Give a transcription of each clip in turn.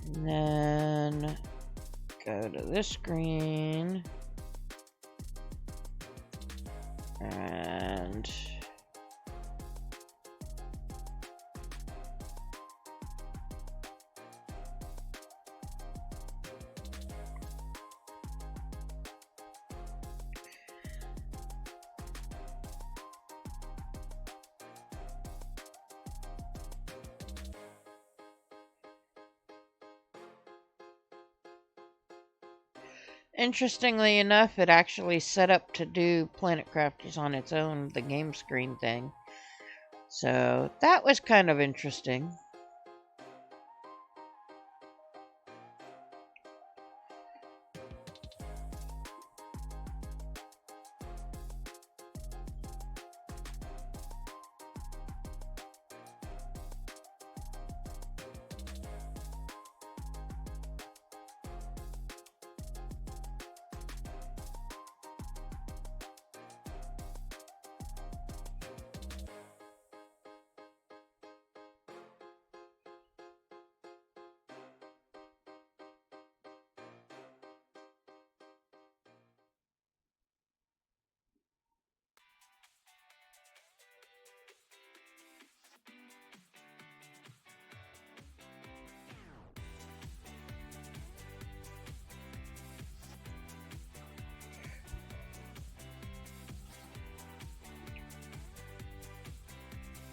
And then go to this screen. And interestingly enough, it actually set up to do Planet Crafters on its own, the game screen thing. So that was kind of interesting.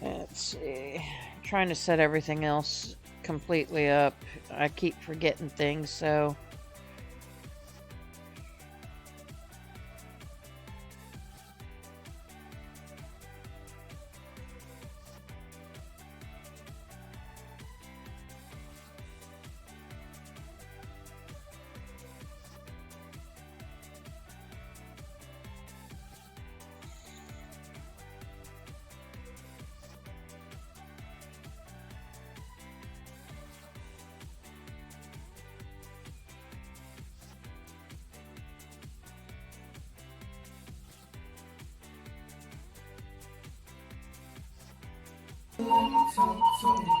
Let's see. Trying to set everything else completely up. I keep forgetting things, so.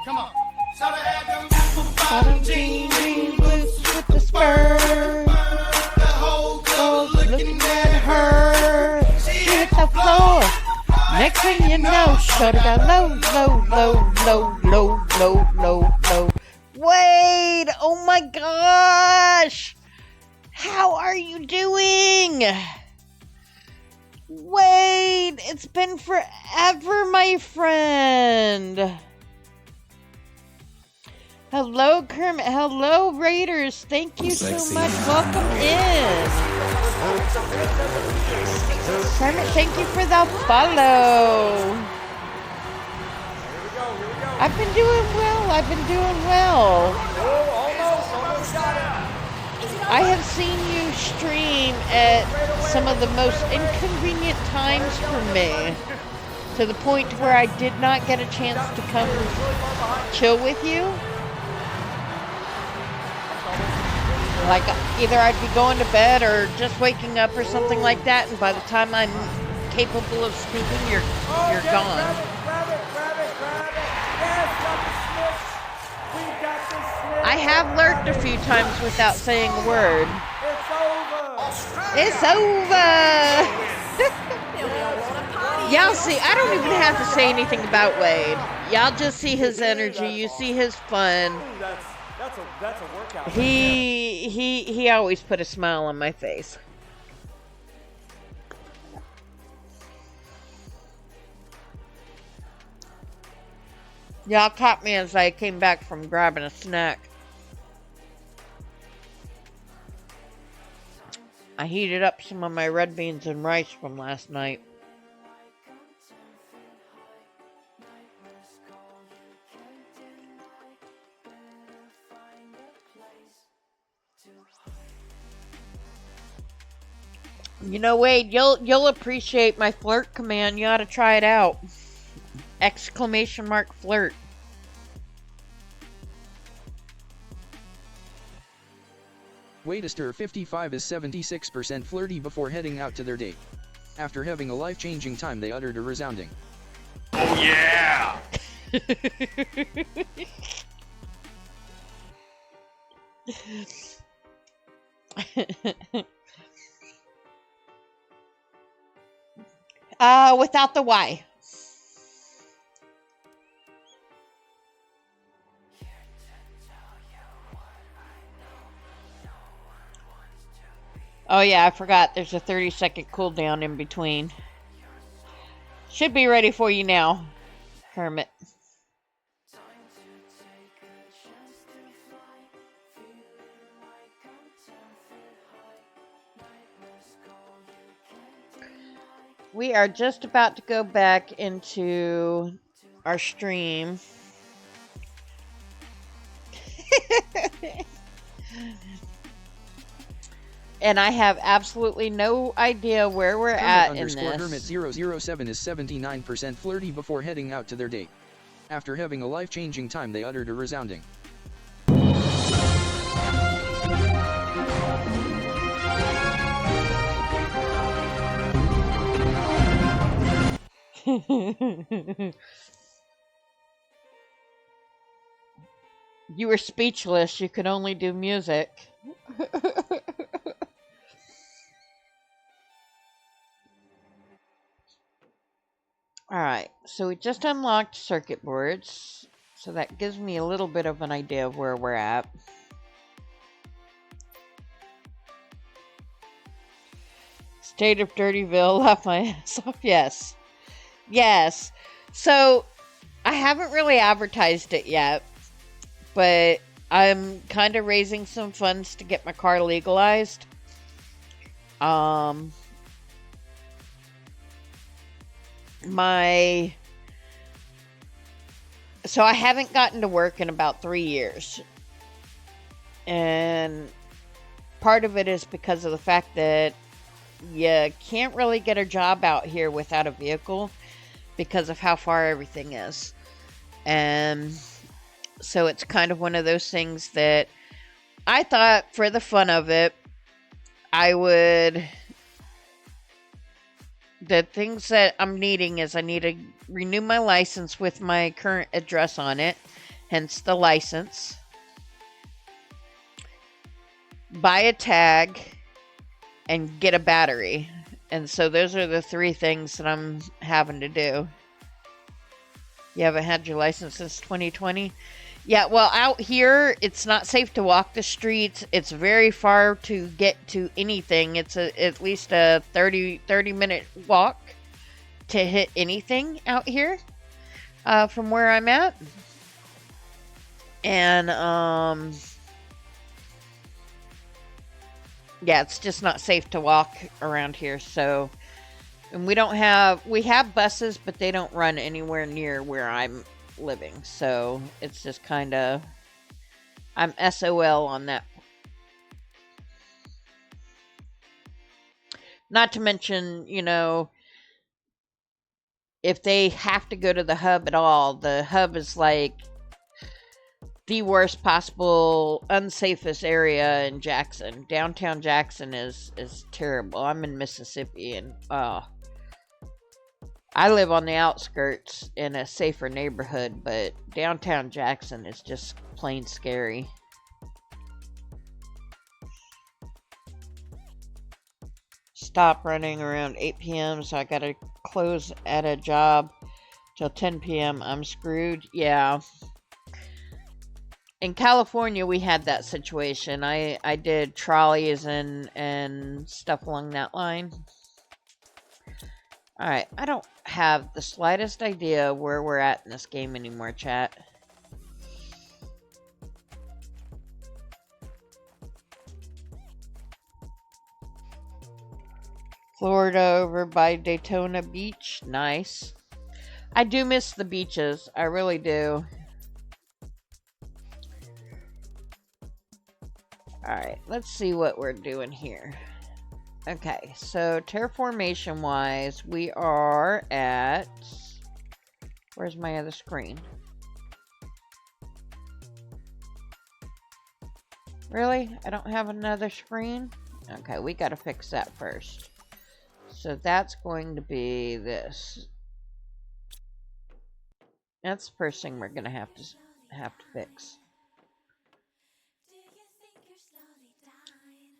Come on. Shout out apple Jean boots with the spurs. the whole club looking at her. She hit the floor. Next thing you know, shorty got low. Wade! Oh my gosh! How are you doing? Wade! It's been forever, my friend. Hello, Kermit. Hello, Raiders. Thank you so much. Welcome in. Kermit, thank you for the follow. I've been doing well. I have seen you stream at some of the most inconvenient times for me, to the point where I did not get a chance to come chill with you. Like, either I'd be going to bed or just waking up or something like that, and by the time I'm capable of speaking, you're gone. Grab it. Yes, got the Smiths. We got the Smiths. I have lurked a few times without saying a word. It's over. Y'all see, I don't even have to say anything about Wade. Y'all just see his energy, you see his fun. That's a workout. He always put a smile on my face. Y'all caught me as I came back from grabbing a snack. I heated up some of my red beans and rice from last night. You know, Wade, you'll appreciate my flirt command. You ought to try it out. ! Flirt. Wadester 55 is 76% flirty before heading out to their date. After having a life-changing time, they uttered a resounding, Oh yeah! Without the Y. Oh yeah, I forgot. There's a 30-second cooldown in between. Should be ready for you now, Hermit. We are just about to go back into our stream. And I have absolutely no idea where we're at in this. Hermit007 is 79% flirty before heading out to their date. After having a life-changing time, they uttered a resounding. You were speechless. You could only do music. Alright, so we just unlocked circuit boards. So that gives me a little bit of an idea of where we're at. State of Dirtyville, laugh my ass off. Yes. Yes. So, I haven't really advertised it yet, but I'm kind of raising some funds to get my car legalized. So I haven't gotten to work in about 3 years. And part of it is because of the fact that you can't really get a job out here without a vehicle because of how far everything is. And so it's kind of one of those things that I thought for the fun of it, the things that I'm needing is I need to renew my license with my current address on it, hence the license. Buy a tag and get a battery. And so those are the 3 things that I'm having to do. You haven't had your license since 2020? Yeah, well, out here, it's not safe to walk the streets. It's very far to get to anything. It's at least a 30-minute walk to hit anything out here from where I'm at. And, yeah, it's just not safe to walk around here. So, and we have buses, but they don't run anywhere near where I'm living. So it's just kind of, I'm SOL on that. Not to mention, you know, if they have to go to the hub at all, the hub is like the worst possible, unsafest area in Jackson. Downtown Jackson is terrible. I'm in Mississippi, and I live on the outskirts in a safer neighborhood, but downtown Jackson is just plain scary. Stop running around 8 p.m., so I gotta close at a job till 10 p.m. I'm screwed. Yeah. In California, we had that situation. I did trolleys and stuff along that line. Alright, I don't have the slightest idea where we're at in this game anymore, chat. Florida over by Daytona Beach. Nice. I do miss the beaches. I really do. Alright, let's see what we're doing here. Okay, so terraformation wise, we are at... Where's my other screen? Really? I don't have another screen? Okay, we gotta fix that first. So that's going to be this. That's the first thing we're gonna have to fix.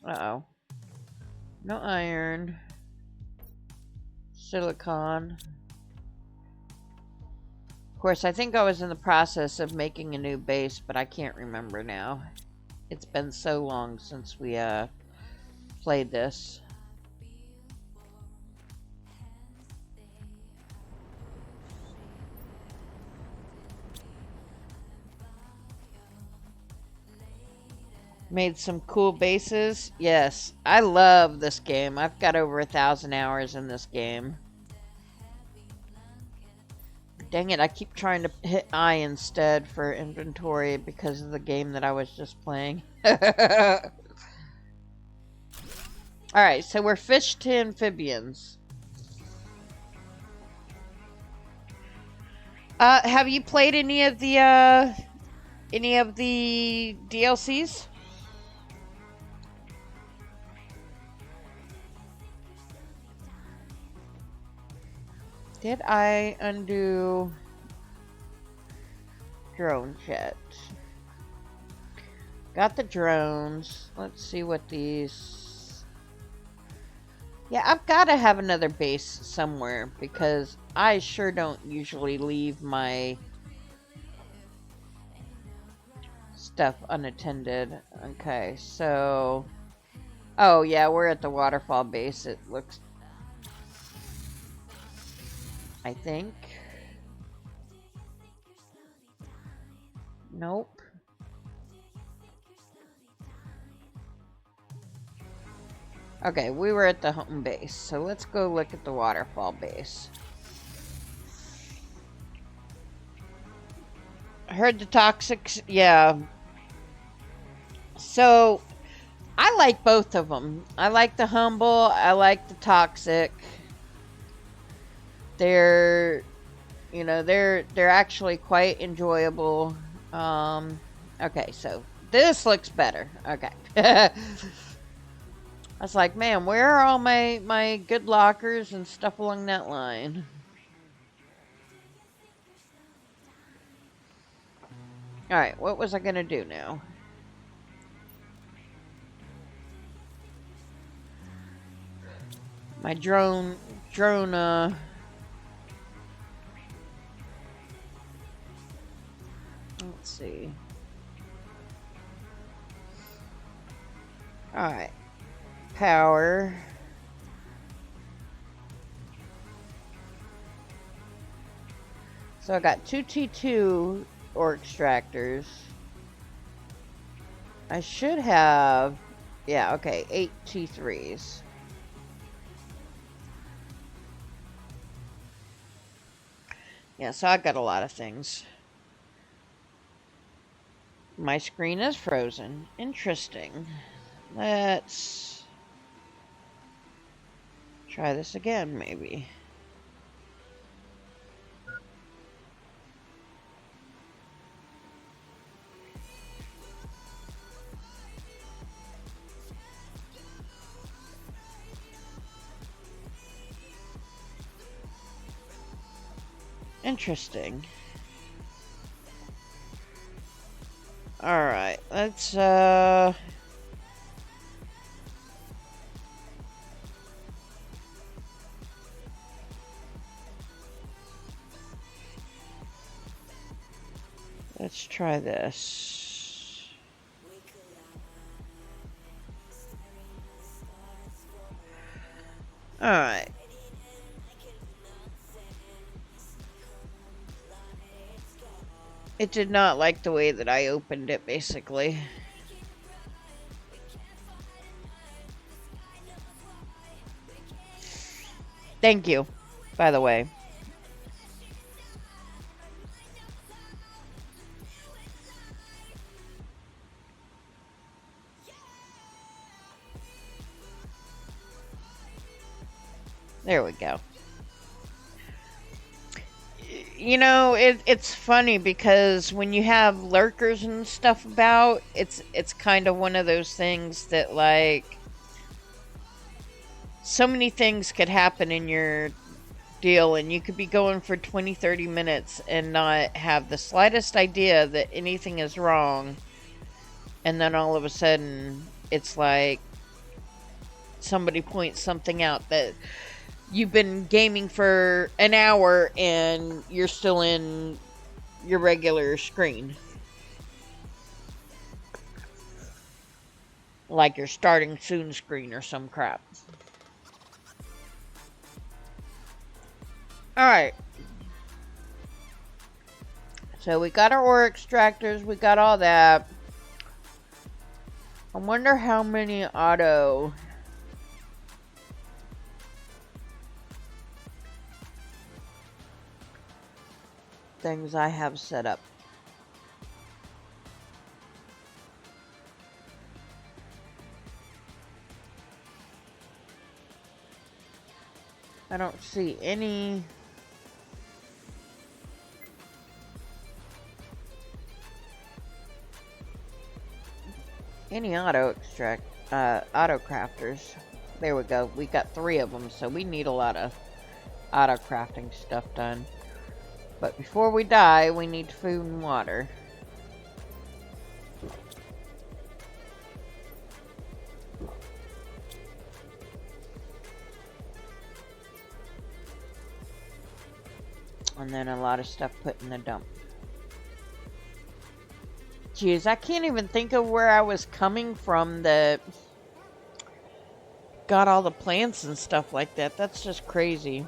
Uh-oh. No iron. Silicon. Of course, I think I was in the process of making a new base, but I can't remember now. It's been so long since we played this. Made some cool bases. Yes, I love this game. I've got over 1,000 hours in this game. Dang it, I keep trying to hit I instead for inventory because of the game that I was just playing. Alright, so we're fish to amphibians. Have you played any of the DLCs? Did I undo drone chat? Got the drones. Let's see what these... Yeah, I've got to have another base somewhere because I sure don't usually leave my stuff unattended. Okay, so... Oh, yeah, we're at the waterfall base. It looks... I think. Nope. Okay, we were at the home base, so let's go look at the waterfall base. I heard the toxics, yeah. So, I like both of them. I like the humble, I like the toxic. They're, you know, they're actually quite enjoyable. Okay, so this looks better. Okay. I was like, man, where are all my good lockers and stuff along that line? Alright, what was I gonna do now? My drone, let's see. Alright. Power. So I got 2 T2 ore extractors. I should have... Yeah, okay. 8 T3s. Yeah, so I got a lot of things. My screen is frozen. Interesting. Let's try this again, maybe. Interesting. Alright, let's try this. Alright. It did not like the way that I opened it, basically. Thank you, by the way. There we go. You know, it's funny because when you have lurkers and stuff about, it's kind of one of those things that, like, so many things could happen in your deal and you could be going for 20-30 minutes and not have the slightest idea that anything is wrong, and then all of a sudden it's like somebody points something out that you've been gaming for an hour and you're still in your regular screen. Like your starting soon screen or some crap. Alright. So we got our ore extractors, we got all that. I wonder how many auto things I have set up. I don't see any. Any auto crafters. There we go. We got 3 of them, so we need a lot of auto crafting stuff done. But before we die, we need food and water. And then a lot of stuff put in the dump. Jeez, I can't even think of where I was coming from that got all the plants and stuff like that. That's just crazy.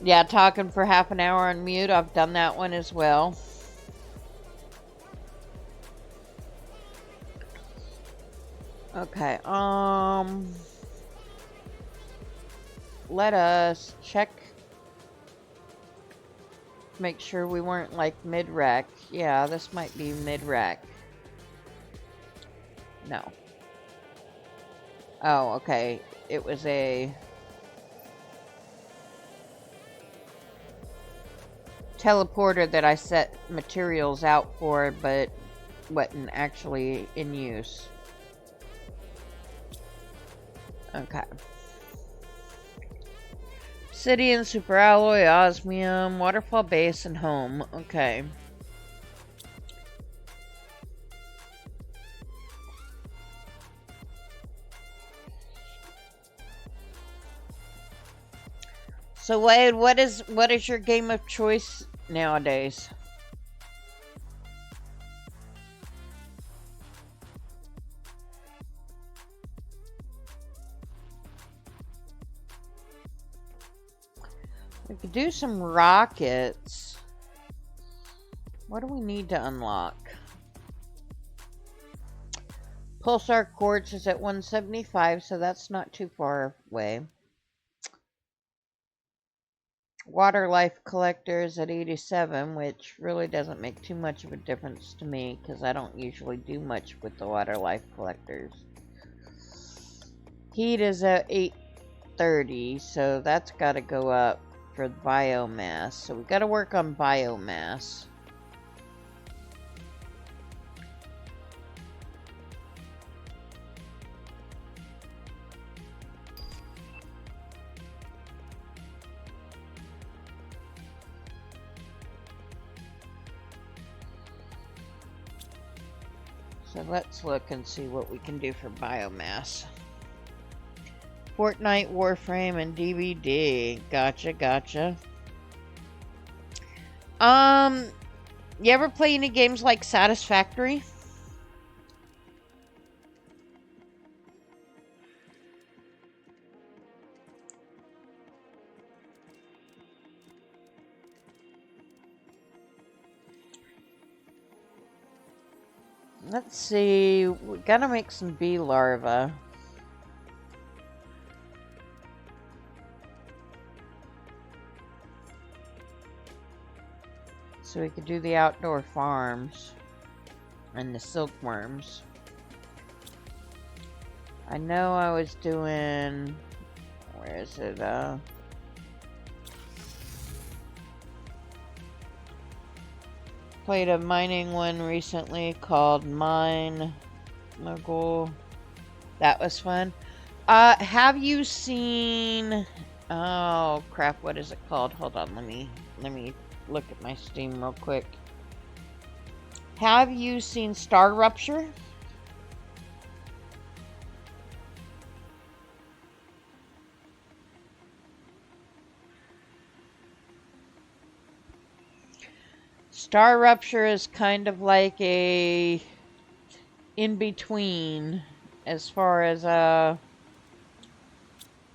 Yeah, talking for half an hour on mute. I've done that one as well. Okay, let us check. Make sure we weren't like mid-rack. Yeah, this might be mid-rack. No. Oh, okay. It was a teleporter that I set materials out for, but wasn't actually in use. Okay. Obsidian, super alloy, osmium, waterfall base, and home. Okay. So Wade, what is your game of choice nowadays? We could do some rockets. What do we need to unlock? Pulsar quartz is at 175, so that's not too far away. Water life collector is at 87, which really doesn't make too much of a difference to me because I don't usually do much with the water life collectors. Heat is at 830, so that's got to go up for biomass. So we got to work on biomass. So let's look and see what we can do for biomass. Fortnite, Warframe, and DVD. Gotcha. You ever play any games like Satisfactory? Let's see. We gotta make some bee larvae. So we could do the outdoor farms and the silkworms. I know I was doing, where is it? Played a mining one recently called Mine Mogul. That was fun. Have you seen, oh crap, what is it called? Hold on, let me look at my Steam real quick. Have you seen Star Rupture? Star Rupture is kind of like a in between as far as well,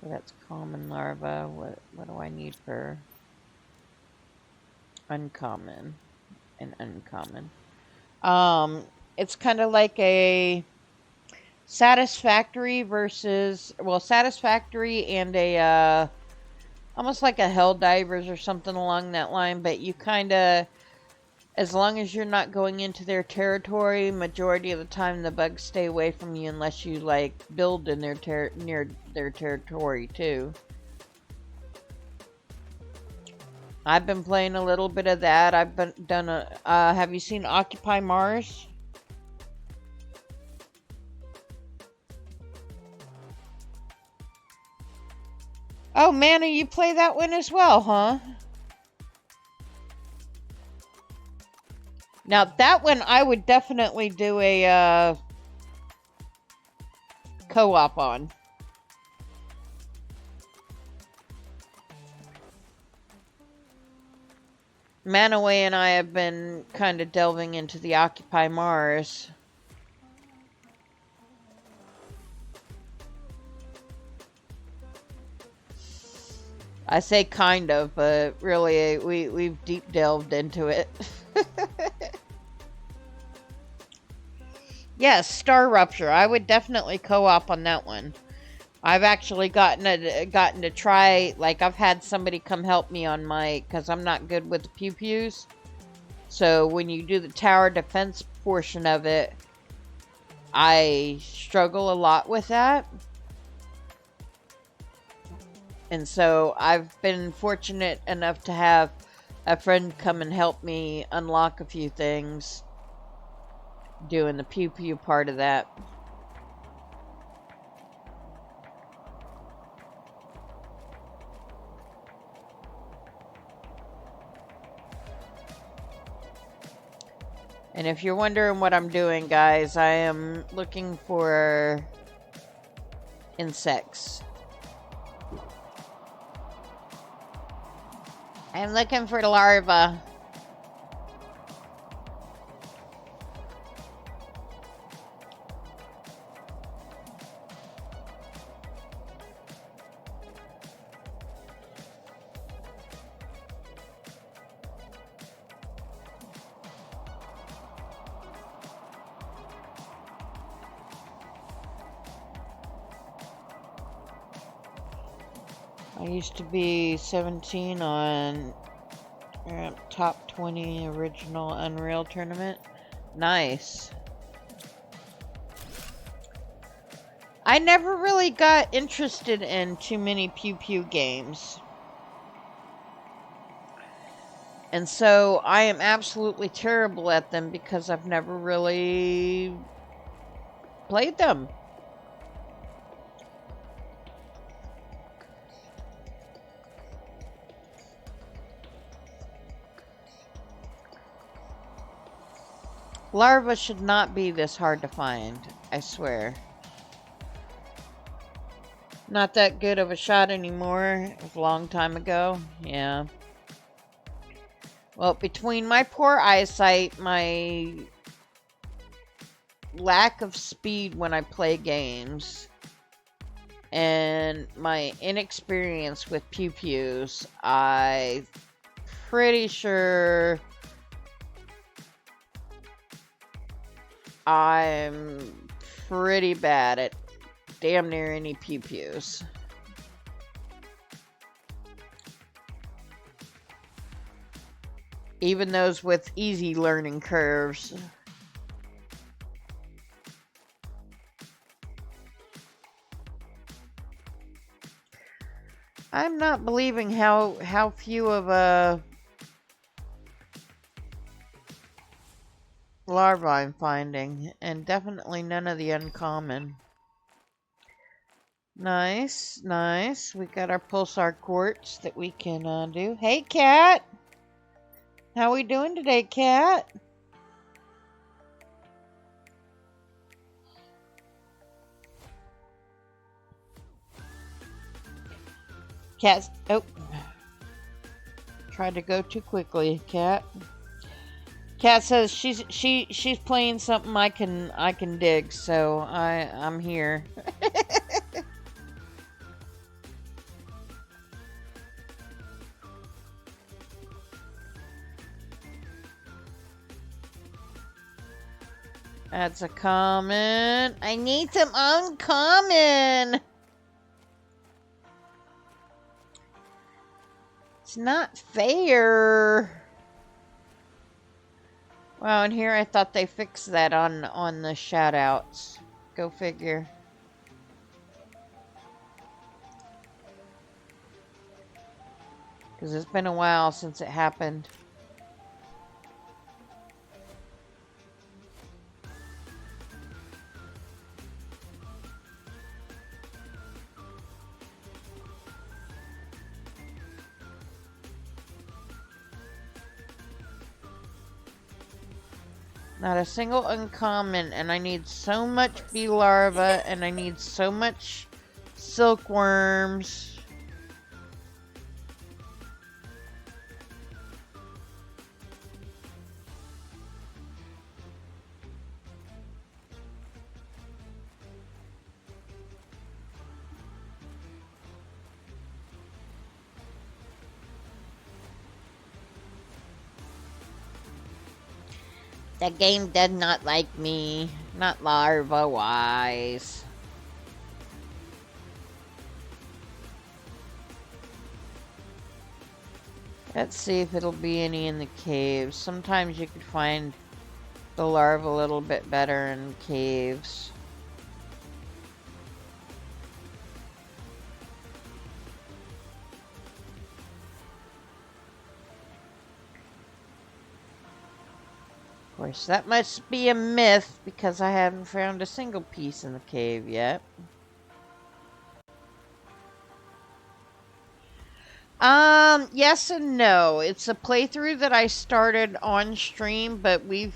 that's common larva. What do I need for uncommon and uncommon? It's kind of like a satisfactory versus, well, satisfactory and a almost like a hell divers or something along that line, but you kind of, as long as you're not going into their territory, majority of the time the bugs stay away from you unless you like build in their near their territory too. I've been playing a little bit of that. I've been done a have you seen Occupy Mars? Oh, Manna, you play that one as well, huh? Now, that one I would definitely do a co-op on. Manaway and I have been kind of delving into the Occupy Mars. I say kind of, but really we've deep delved into it. Yes, Star Rupture. I would definitely co-op on that one. I've actually gotten to try, like I've had somebody come help me on my, because I'm not good with the pew-pews. So when you do the tower defense portion of it, I struggle a lot with that. And so I've been fortunate enough to have a friend come and help me unlock a few things doing the pew-pew part of that. And if you're wondering what I'm doing, guys, I am looking for insects. I'm looking for larvae. I used to be 17 on top 20 original Unreal tournament. Nice. I never really got interested in too many pew-pew games. And so I am absolutely terrible at them because I've never really played them. Larvae should not be this hard to find, I swear. Not that good of a shot anymore. It was a long time ago. Yeah. Well, between my poor eyesight, my lack of speed when I play games, and my inexperience with pew-pews, I'm pretty sure I'm pretty bad at damn near any pew-pews. Even those with easy learning curves. I'm not believing how few of larvae I'm finding, and definitely none of the uncommon. Nice, nice. We got our pulsar quartz that we can do. Hey, Cat! How we doing today, Cat? Cat's... Oh. Tried to go too quickly, Cat. Kat says she's playing something I can dig, so I'm here. That's a common. I need some uncommon. It's not fair. Wow, and here I thought they fixed that on the shoutouts. Go figure. Because it's been a while since it happened. Not a single uncommon, and I need so much bee larva, and I need so much silkworms. The game does not like me. Not larva-wise. Let's see if it'll be any in the caves. Sometimes you could find the larva a little bit better in caves. Of course, that must be a myth because I haven't found a single piece in the cave yet. Yes and no. It's a playthrough that I started on stream, but we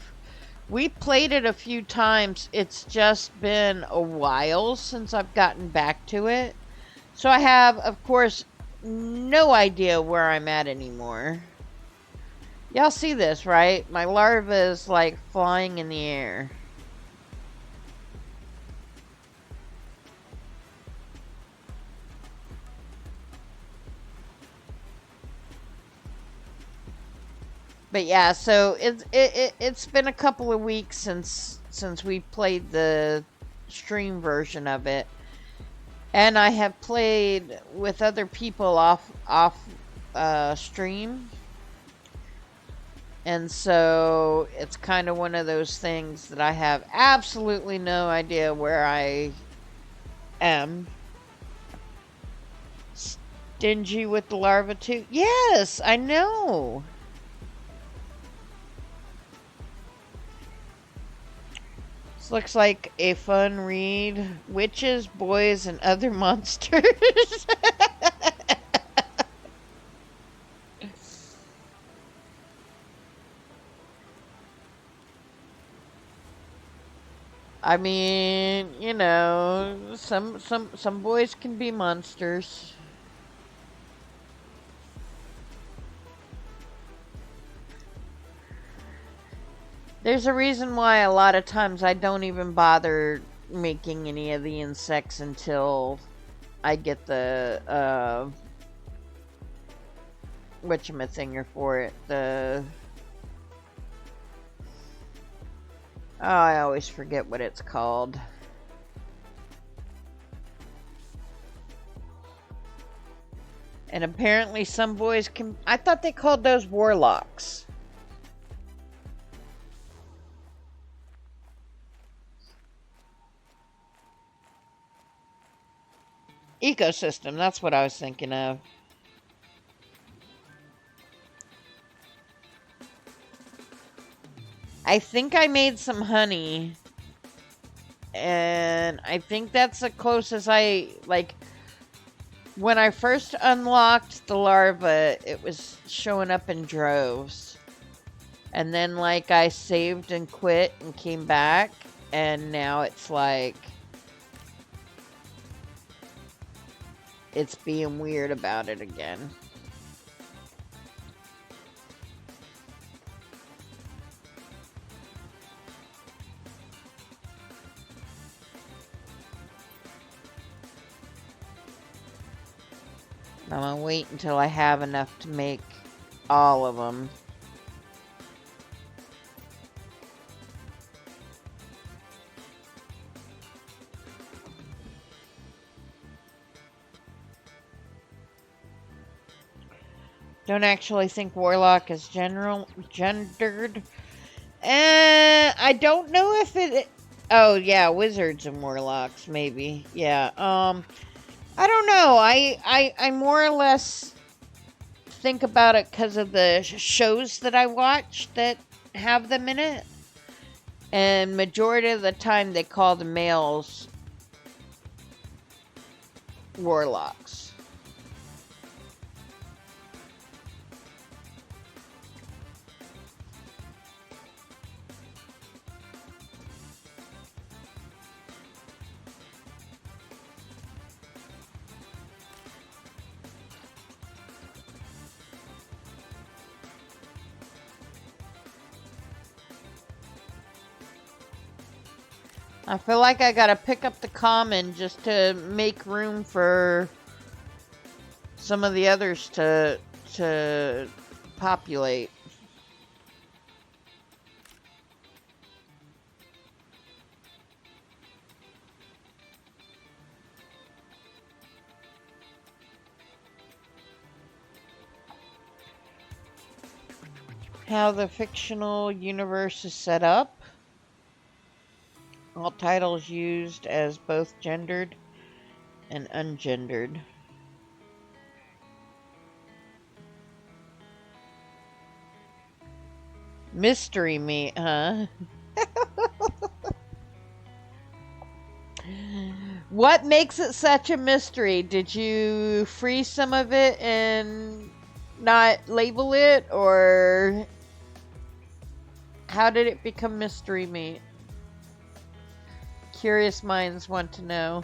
played it a few times. It's just been a while since I've gotten back to it. So I have, of course, no idea where I'm at anymore. Y'all see this, right? My larva is like flying in the air. But yeah, so it's been a couple of weeks since we played the stream version of it, and I have played with other people off stream. And so it's kind of one of those things that I have absolutely no idea where I am. Stingy with the larva too? Yes, I know. This looks like a fun read. Witches, boys, and other monsters. I mean, you know, some boys can be monsters. There's a reason why a lot of times I don't even bother making any of the insects until I get the whatchamathinger for it. Oh, I always forget what it's called. And apparently some boys can... I thought they called those warlocks. Ecosystem, that's what I was thinking of. I think I made some honey. And I think that's the closest I, like, when I first unlocked the larva, it was showing up in droves. And then, like, I saved and quit and came back. And now it's like, it's being weird about it again. I'm gonna wait until I have enough to make all of them. Don't actually think Warlock is gendered. I don't know if it... Oh, yeah, Wizards and Warlocks, maybe. Yeah, I don't know. I more or less think about it because of the shows that I watch that have them in it. And majority of the time they call the males Warlocks. I feel like I gotta pick up the common just to make room for some of the others to populate. How the fictional universe is set up. All titles used as both gendered and ungendered. Mystery meat, huh? What makes it such a mystery? Did you freeze some of it and not label it, or how did it become mystery meat? Curious minds want to know.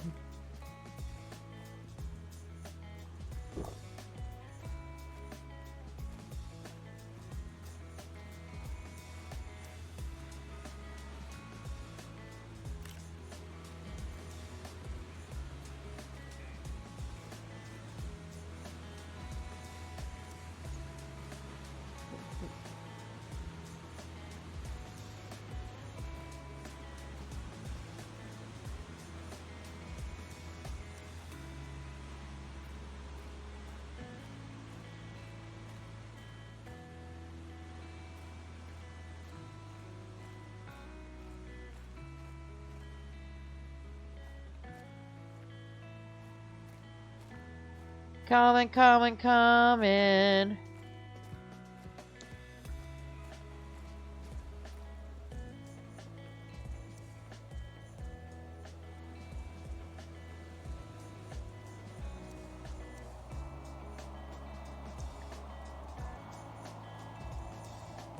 Coming.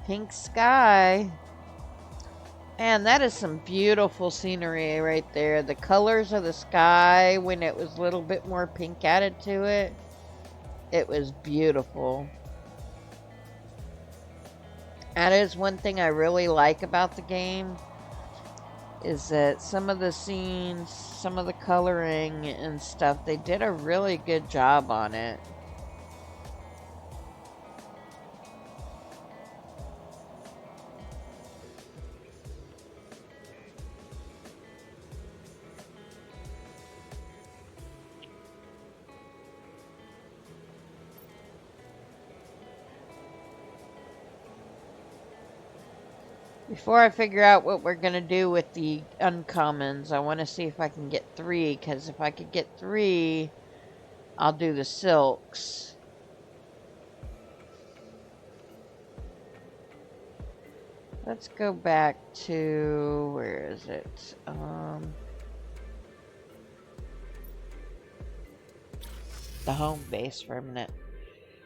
Pink sky. Man, that is some beautiful scenery right there. The colors of the sky when it was a little bit more pink added to it. It was beautiful. That is one thing I really like about the game, is that some of the scenes, some of the coloring and stuff, they did a really good job on it. Before I figure out what we're going to do with the uncommons, I want to see if I can get 3, because if I could get 3, I'll do the silks. Let's go back to, where is it? The home base for a minute.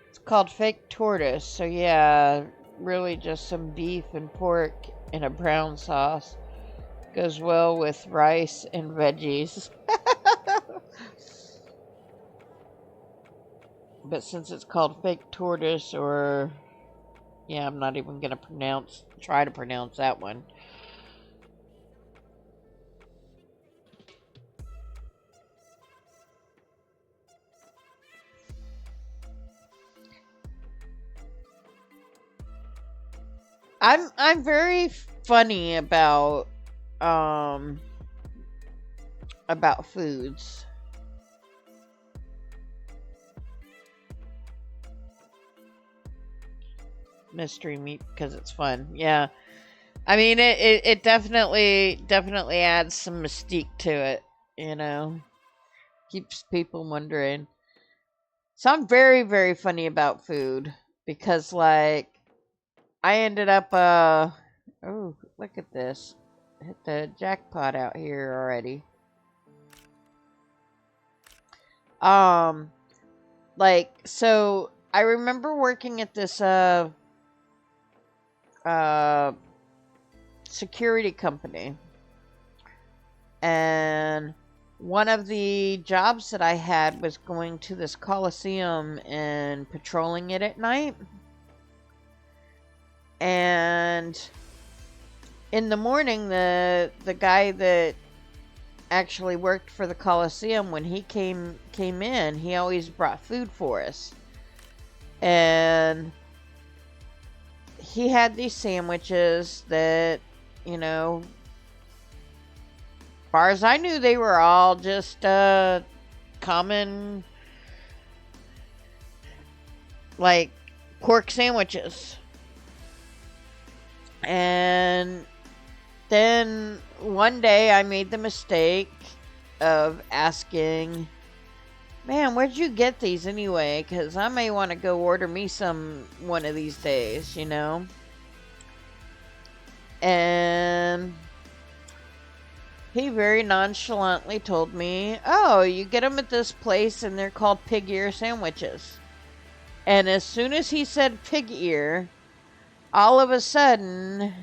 It's called Fake Tortoise, so yeah, really just some beef and pork in a brown sauce. Goes well with rice and veggies. But since it's called Fake Tortoise, or yeah, I'm not even gonna try to pronounce that one. I'm very funny about foods. Mystery meat because it's fun. Yeah. I mean it definitely adds some mystique to it, you know. Keeps people wondering. So I'm very, very funny about food because like I ended up oh, look at this. Hit the jackpot out here already. Um like so I remember working at this uh security company, and one of the jobs that I had was going to this coliseum and patrolling it at night. And in the morning, the guy that actually worked for the coliseum, when he came in, he always brought food for us. And he had these sandwiches that, you know, far as I knew, they were all just common, like, pork sandwiches. And then one day I made the mistake of asking, man, where'd you get these anyway? Because I may want to go order me some one of these days, you know? And he very nonchalantly told me, oh, you get them at this place and they're called pig ear sandwiches. And as soon as he said pig ear, all of a sudden,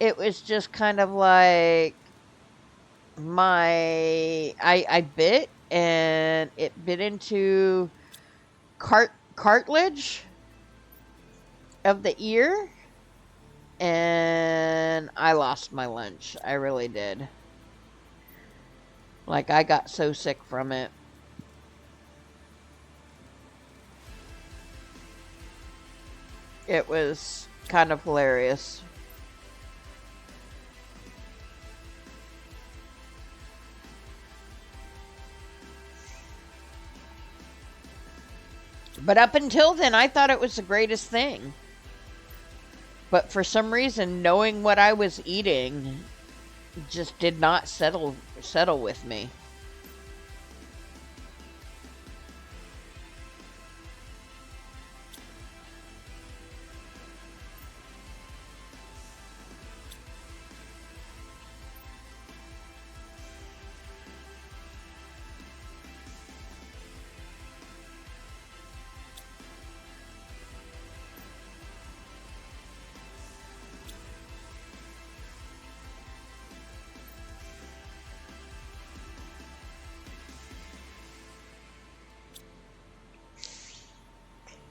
it was just kind of like I bit, and it bit into cartilage of the ear, and I lost my lunch. I really did. Like, I got so sick from it. It was kind of hilarious. But up until then, I thought it was the greatest thing. But for some reason, knowing what I was eating just did not settle with me.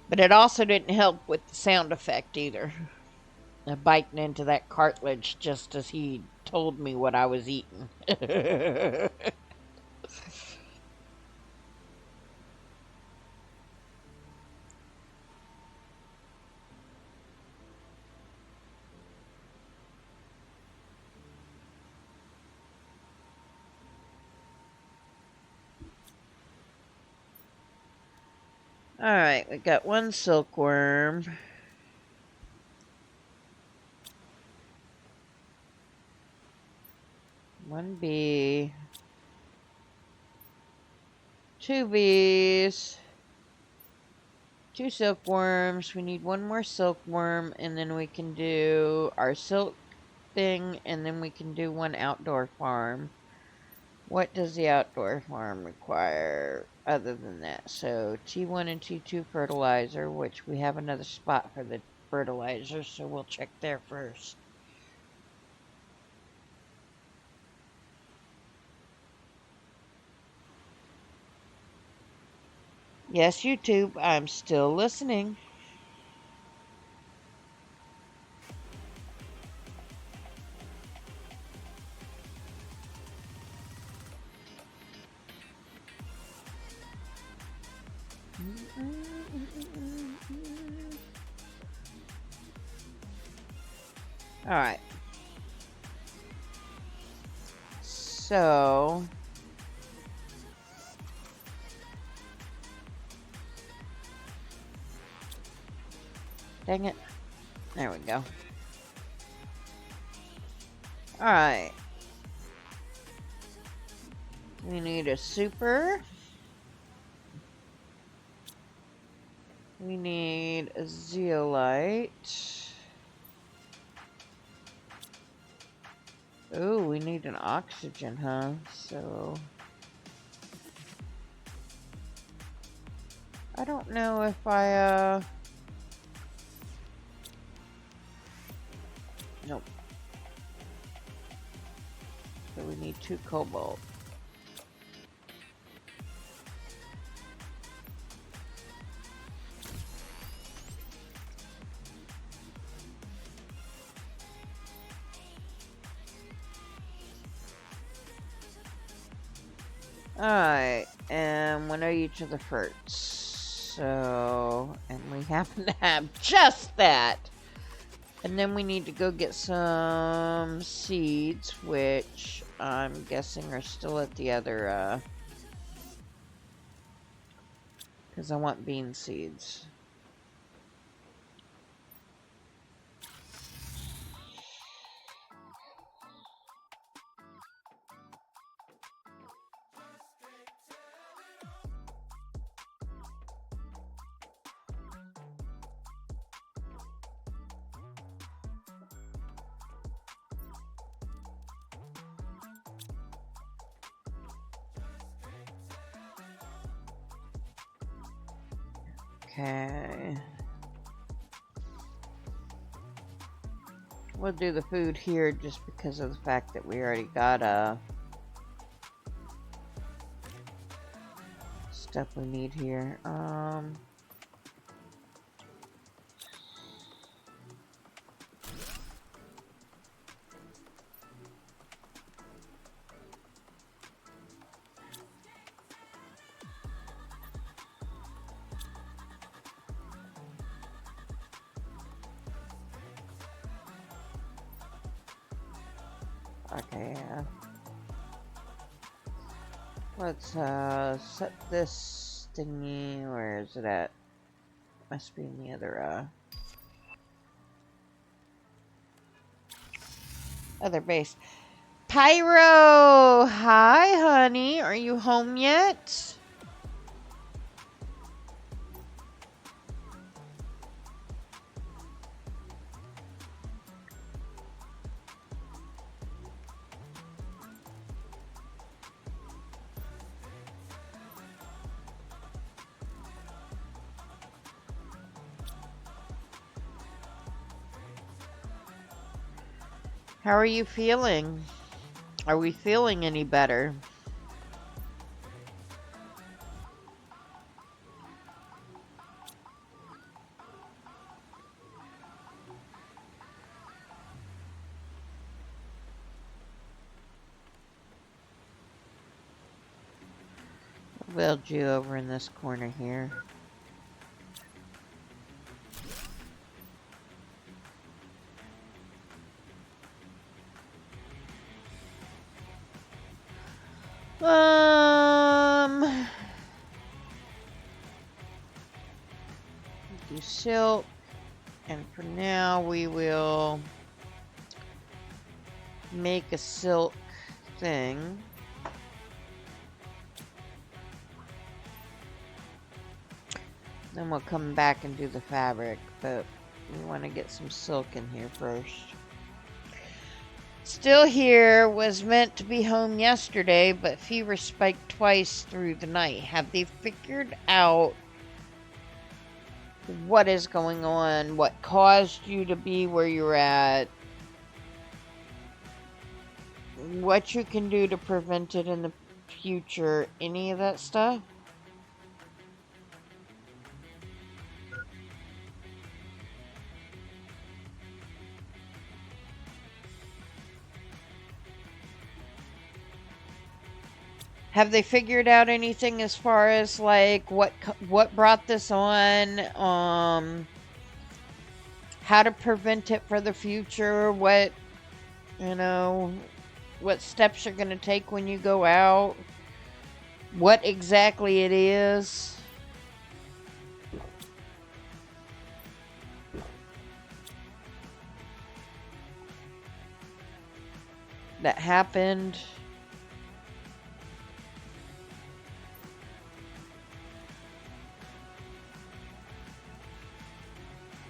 But it also didn't help with the sound effect either. Biting into that cartilage just as he told me what I was eating. Alright, we got one silkworm. One bee. 2 bees. 2 silkworms. We need one more silkworm, and then we can do our silk thing, and then we can do one outdoor farm. What does the outdoor farm require other than that? So T1 and T2 fertilizer, which we have another spot for the fertilizer, so we'll check there first. Yes, YouTube, I'm still listening. Alright. So... Dang it. There we go. Alright. We need a super. We need a zeolite. Ooh, we need an oxygen, huh? So... I don't know if I, Nope. So we need 2 cobalt. Alright, and when are you to the first? So, and we happen to have just that. And then we need to go get some seeds, which I'm guessing are still at the other, because I want bean seeds. Okay. We'll do the food here just because of the fact that we already got stuff we need here. Okay, let's set this thingy. Where is it at? Must be in the other base. Pyro! Hi, honey. Are you home yet? How are you feeling? Are we feeling any better? I'll build you over in this corner here. Do silk, and for now we will make a silk thing. Then we'll come back and do the fabric, but we want to get some silk in here first. Still here, was meant to be home yesterday, but fever spiked twice through the night. Have they figured out what is going on? What caused you to be where you're at? What you can do to prevent it in the future? Any of that stuff? Have they figured out anything as far as like what brought this on? how to prevent it for the future, what, you know, what steps you're going to take when you go out, what exactly it is. That happened.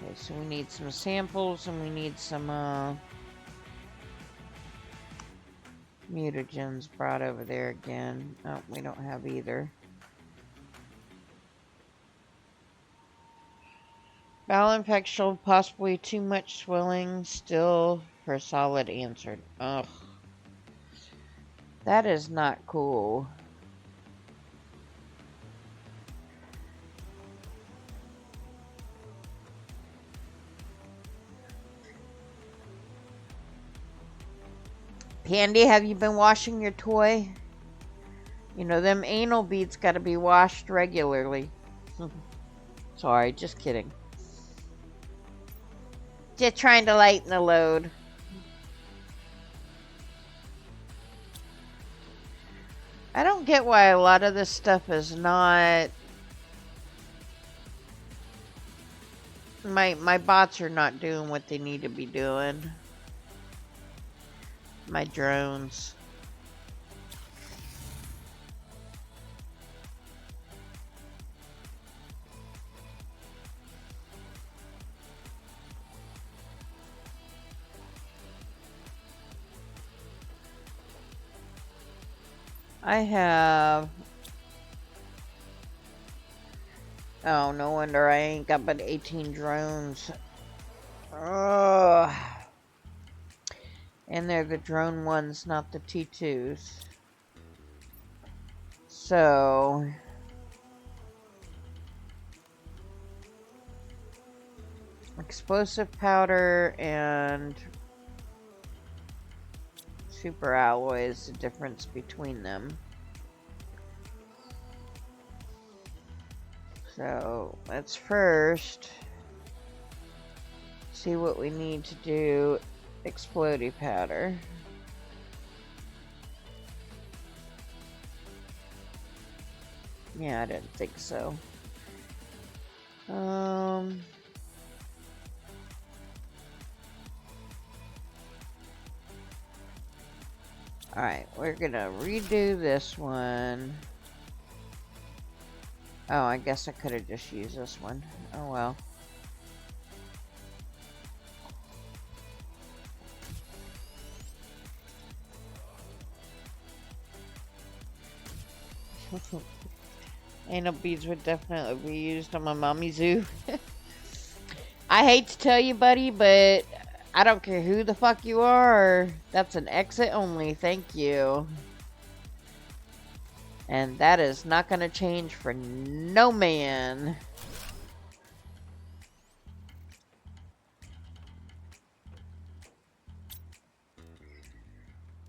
Okay, so we need some samples and we need some mutagens brought over there again. Oh, we don't have either. Bowel infection, possibly too much swelling, still for a solid answer. Ugh. That is not cool. Pandy, have you been washing your toy? You know, them anal beads gotta be washed regularly. Sorry, just kidding. Just trying to lighten the load. I don't get why a lot of this stuff is not... My bots are not doing what they need to be doing. My drones. I have... Oh, no wonder I ain't got but 18 drones. Ugh. And they're the drone ones, not the T2s. So... explosive powder and super alloy is the difference between them. So let's first see what we need to do. Explodey powder. Yeah, I didn't think so. Alright, we're gonna redo this one. Oh, I guess I could have just used this one. Oh well. Anal beads would definitely be used on my mommy zoo. I hate to tell you, buddy, but I don't care who the fuck you are. That's an exit only, thank you. And that is not gonna change for no man.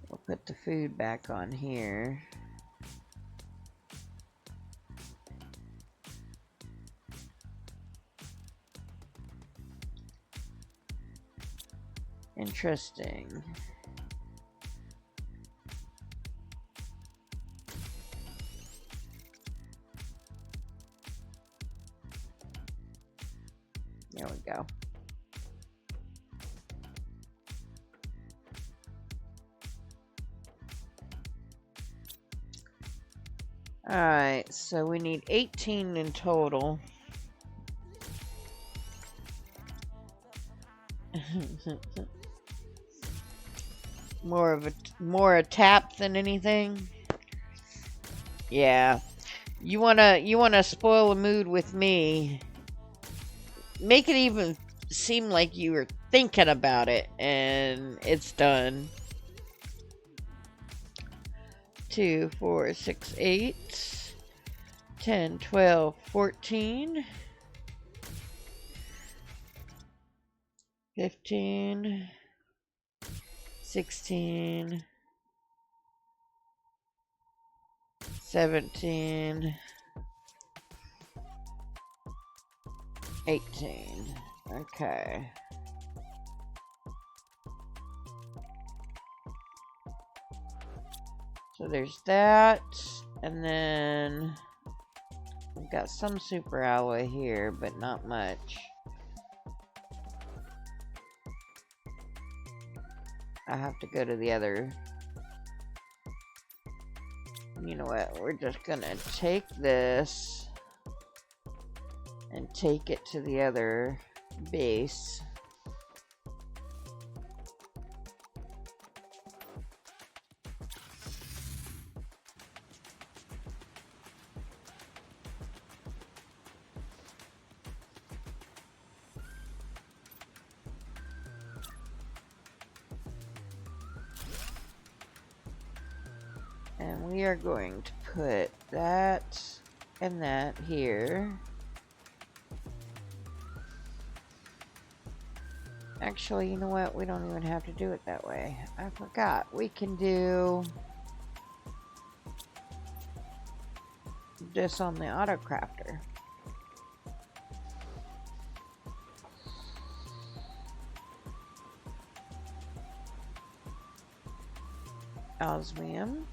We'll put the food back on here. Interesting. There we go. Alright, so we need 18 in total. More a tap than anything. Yeah. You wanna spoil a mood with me. Make it even seem like you were thinking about it and it's done. 2, 4, 6, 8, 10, 12, 14, 15, 16, 17, 18. Okay. So there's that, and then we've got some super alloy here, but not much. I have to go to the other. You know what? We're just gonna take this and take it to the other base. And we are going to put that and that here. Actually, you know what? We don't even have to do it that way. I forgot. We can do this on the auto crafter. Osmium.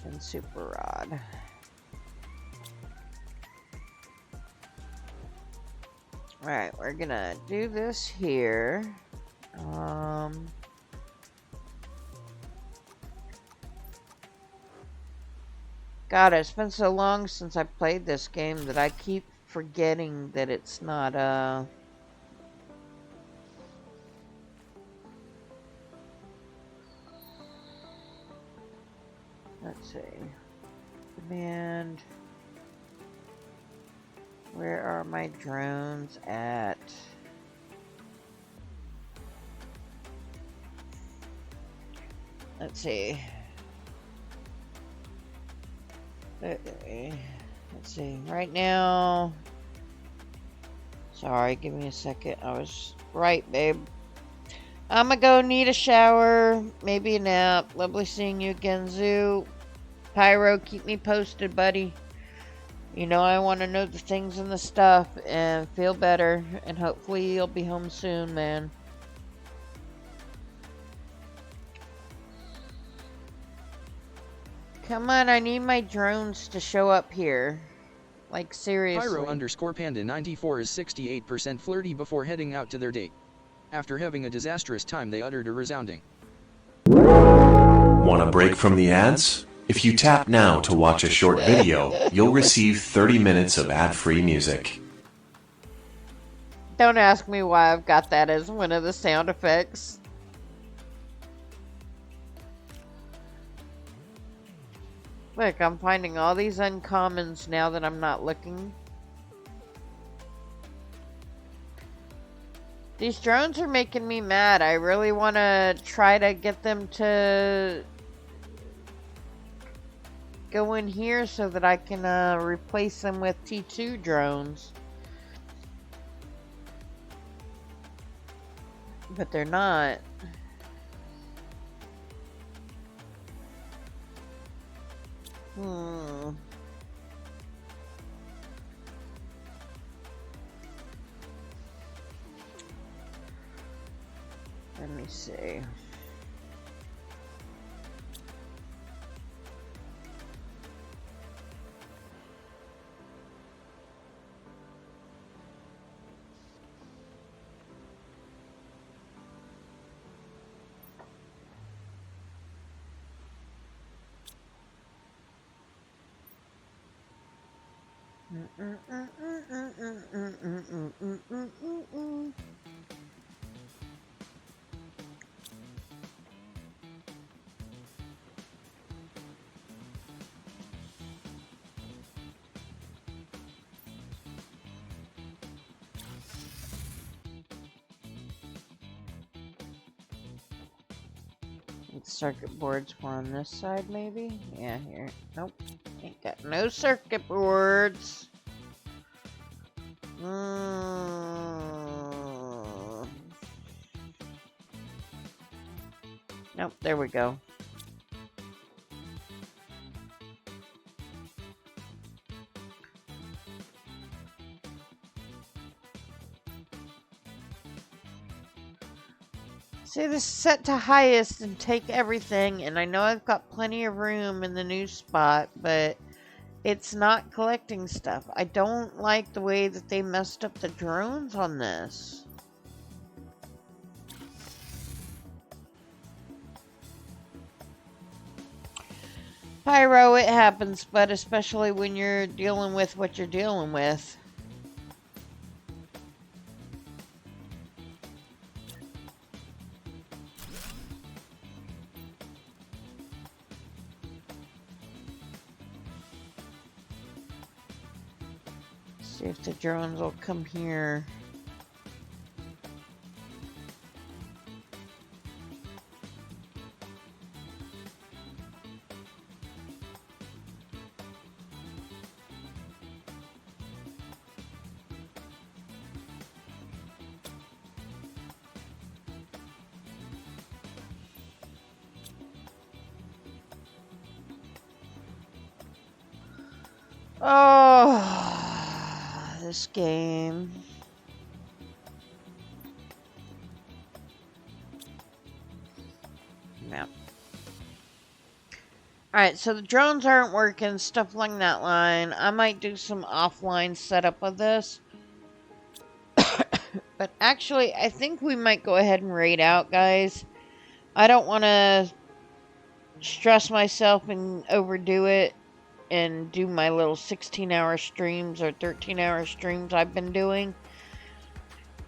And super rod. Alright, we're gonna do this here. God, it's been so long since I played this game that I keep forgetting that it's not, let's see. Command. Where are my drones at? Let's see. Let's see. Right now. Sorry, give me a second. I was right, babe. I'm gonna go need a shower, maybe a nap. Lovely seeing you again, Zoo. Pyro, keep me posted, buddy. You know I want to know the things and the stuff and feel better, and hopefully you'll be home soon, man. Come on, I need my drones to show up here. Like, seriously. Pyro_Panda94 is 68% flirty before heading out to their date. After having a disastrous time, they uttered a resounding. Want a break from the ads? If you tap now to watch a short video, you'll receive 30 minutes of ad-free music. Don't ask me why I've got that as one of the sound effects. Look, I'm finding all these uncommons now that I'm not looking. These drones are making me mad. I really want to try to get them to go in here so that I can replace them with T2 drones. But they're not. Let me see. Circuit boards were on this side, maybe? Yeah, here. Nope. Ain't got no circuit boards. Nope, there we go. See, this is set to highest and take everything, and I know I've got plenty of room in the new spot, but it's not collecting stuff. I don't like the way that they messed up the drones on this. Pyro, it happens, but especially when you're dealing with what you're dealing with. See if the drones will come here. Oh, this game. Yeah. Alright, so the drones aren't working, stuff along that line. I might do some offline setup of this. But actually, I think we might go ahead and raid out, guys. I don't want to stress myself and overdo it and do my little 16-hour streams or 13-hour streams I've been doing.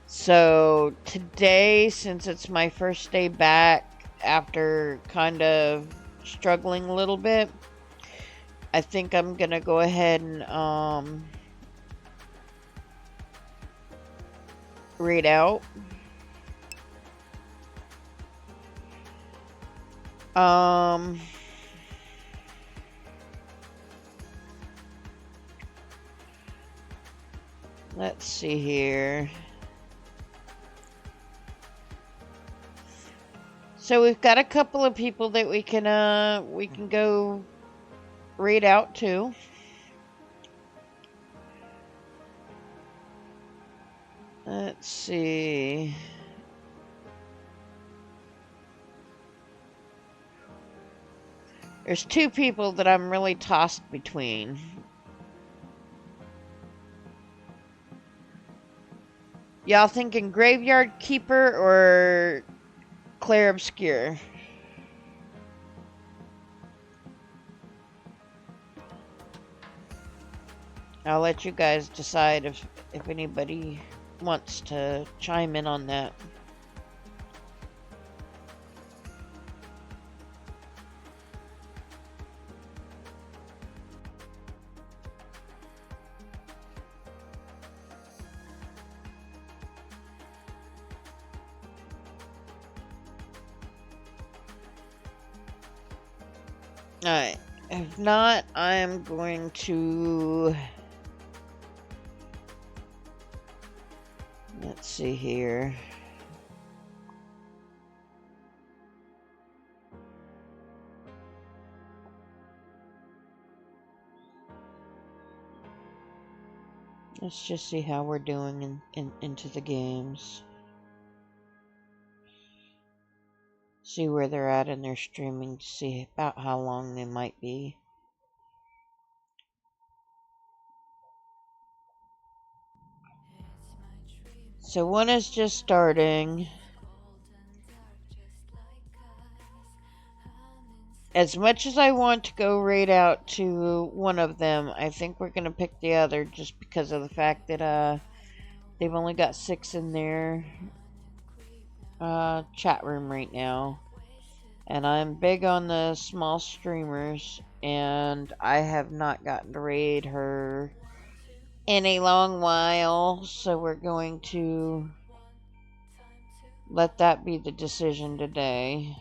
So today, since it's my first day back after kind of struggling a little bit, I think I'm gonna go ahead and raid out. Let's see here. So we've got a couple of people that we can go raid out to. Let's see. There's two people that I'm really tossed between. Y'all thinking Graveyard Keeper or Claire Obscure? I'll let you guys decide if anybody wants to chime in on that. Alright, if not, I'm going to... Let's see here. Let's just see how we're doing into the games. See where they're at in their streaming to see about how long they might be. So one is just starting. As much as I want to go raid out to one of them, I think we're going to pick the other just because of the fact that they've only got 6 in their chat room right now. And I'm big on the small streamers, and I have not gotten to raid her in a long while, so we're going to let that be the decision today.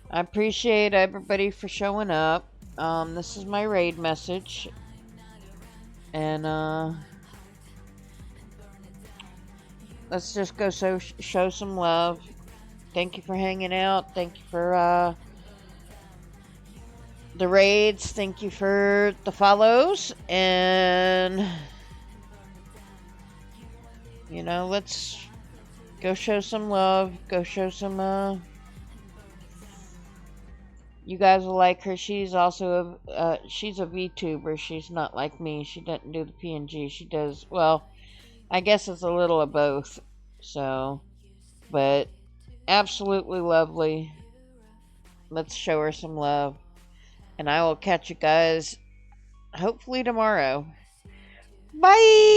I appreciate everybody for showing up. This is my raid message, and let's just go show some love. Thank you for hanging out. Thank you for the raids. Thank you for the follows. And, you know, let's Go show some love. Go show some, you guys will like her. She's also she's a VTuber. She's not like me. She doesn't do the PNG. She does, well, I guess it's a little of both. So, but absolutely lovely. Let's show her some love. And I will catch you guys hopefully tomorrow. Bye!